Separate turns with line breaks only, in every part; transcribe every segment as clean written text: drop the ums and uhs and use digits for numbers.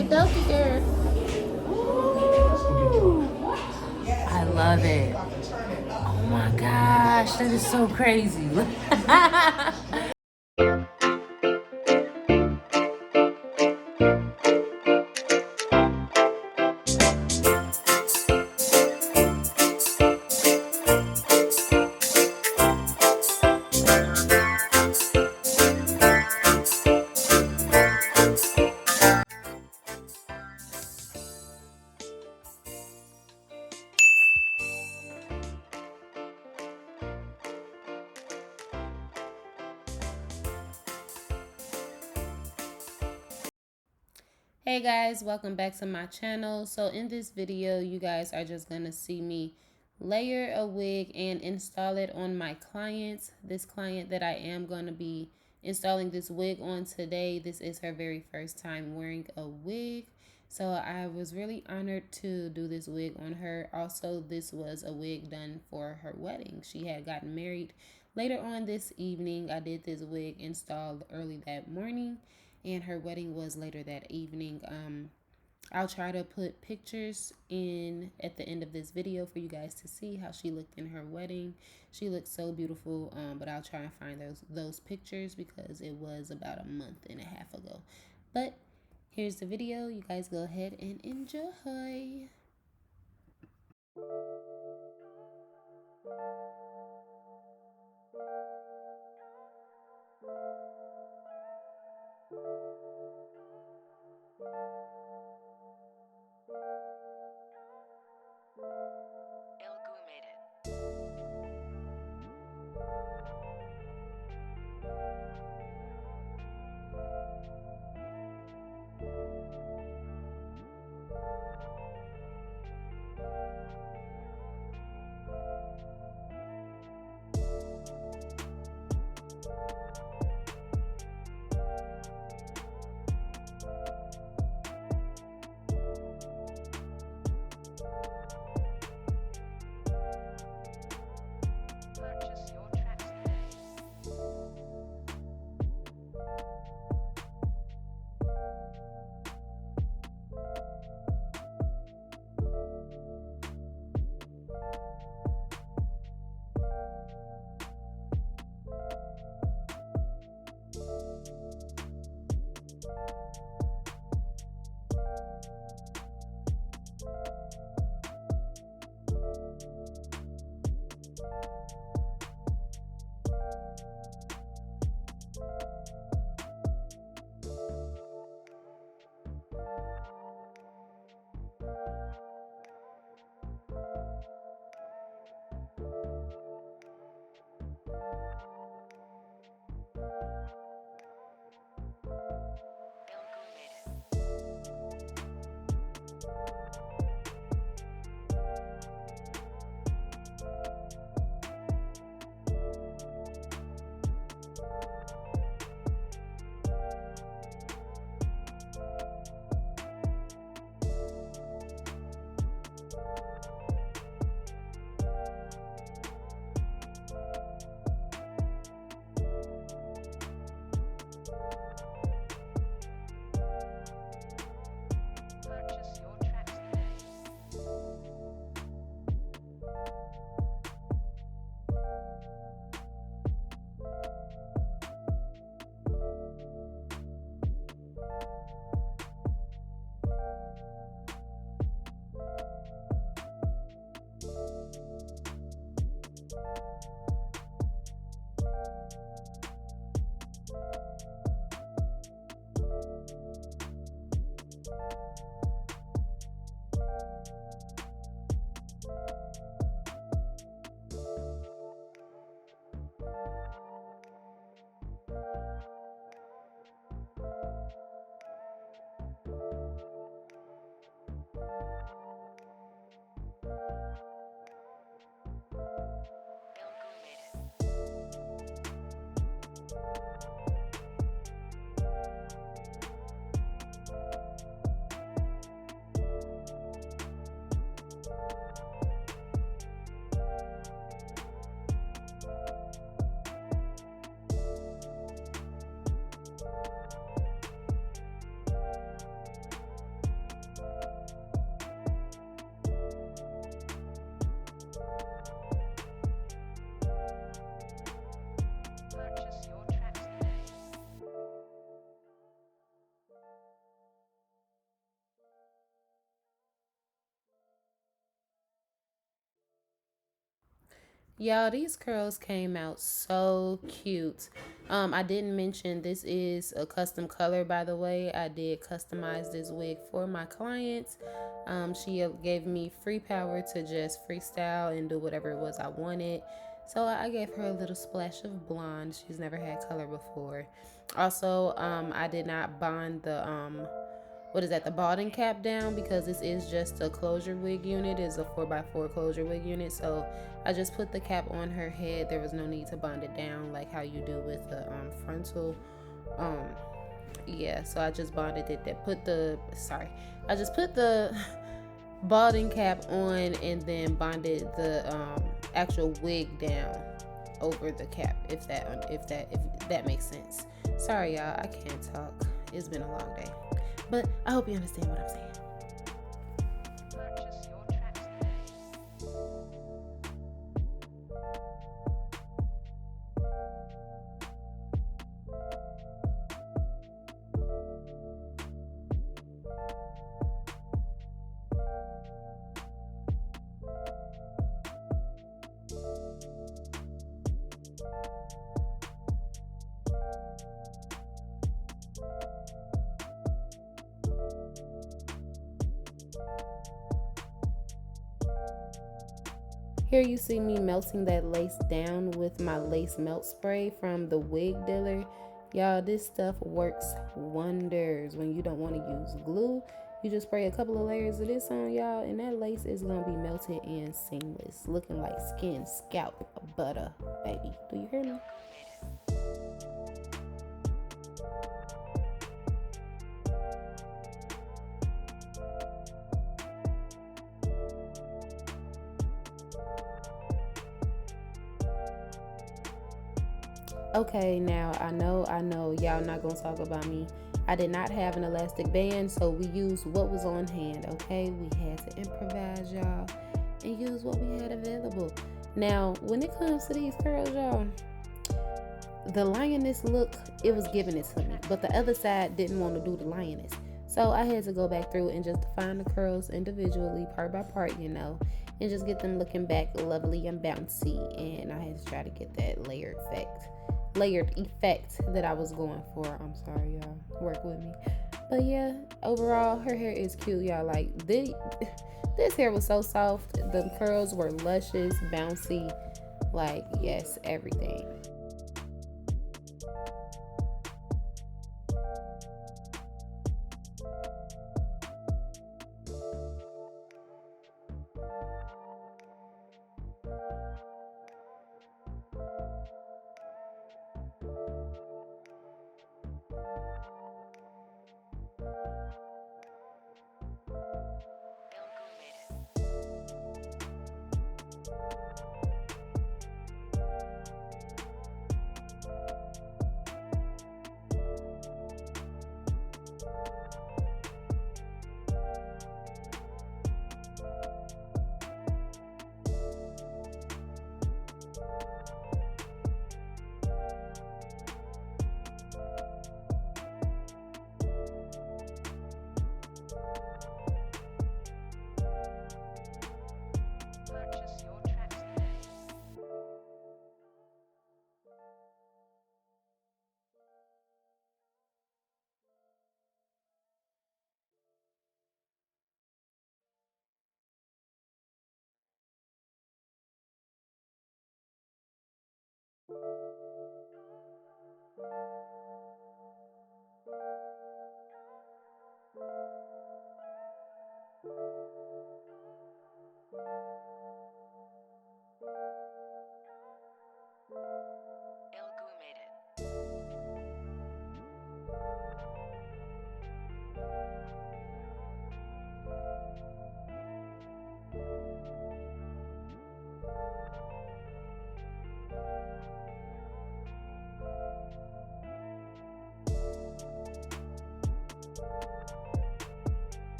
Okie dokie, girl. I love it. Oh my gosh, that is so crazy. Hey guys, welcome back to my channel. So in this video, you guys are just gonna see me layer a wig and install it on my client. This client that I am gonna be installing this wig on today, this is her very first time wearing a wig. So I was really honored to do this wig on her. Also, this was a wig done for her wedding. She had gotten married later on this evening. I did this wig installed early that morning, and her wedding was later that evening. I'll try to put pictures in at the end of this video for you guys to see how she looked in her wedding. She looked so beautiful, but I'll try and find those pictures because it was about a month and a half ago. But here's the video. You guys go ahead and enjoy. Y'all, these curls came out so cute. I didn't mention this is a custom color, by the way. I did customize this wig for my clients. She gave me free power to just freestyle and do whatever it was I wanted. So I gave her a little splash of blonde. She's never had color before. Also, I did not bond the what is that, the balding cap down, because this is just a closure wig unit. It's a 4x4 closure wig unit, so I just put the cap on her head. There was no need to bond it down like how you do with the frontal. Yeah, so I just bonded it. I just put the balding cap on and then bonded the actual wig down over the cap, if that makes sense. Sorry y'all, I can't talk. It's been a long day. But I hope you understand what I'm saying. Here you see me melting that lace down with my lace melt spray from the wig dealer. Y'all, this stuff works wonders when you don't want to use glue. You just spray a couple of layers of this on, y'all, and that lace is going to be melted and seamless, looking like skin scalp butter, baby. Do you hear me? Okay, now I know y'all not gonna talk about me. I did not have an elastic band, so we used what was on hand. Okay, we had to improvise, y'all, and use what we had available. Now, when it comes to these curls, y'all, the lioness look, it was giving it to me, but the other side didn't want to do the lioness. So I had to go back through and just define the curls individually, part by part, and just get them looking back lovely and bouncy. And I had to try to get that layered effect that I was going for. I'm sorry, y'all. Work with me. But yeah, overall, her hair is cute, y'all. Like, this hair was so soft. The curls were luscious, bouncy. Like, yes, everything.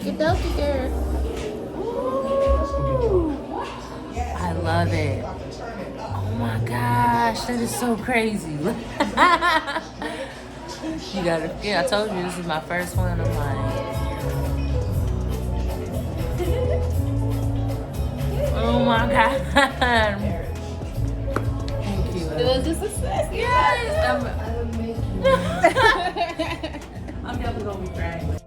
Okie dokie, girl.
Ooh, I love it. Oh my gosh, that is so crazy. You gotta, yeah, I told you this is my first one. I'm like, oh my god. Thank you.
It was a success.
Yes. I'm definitely gonna be crying.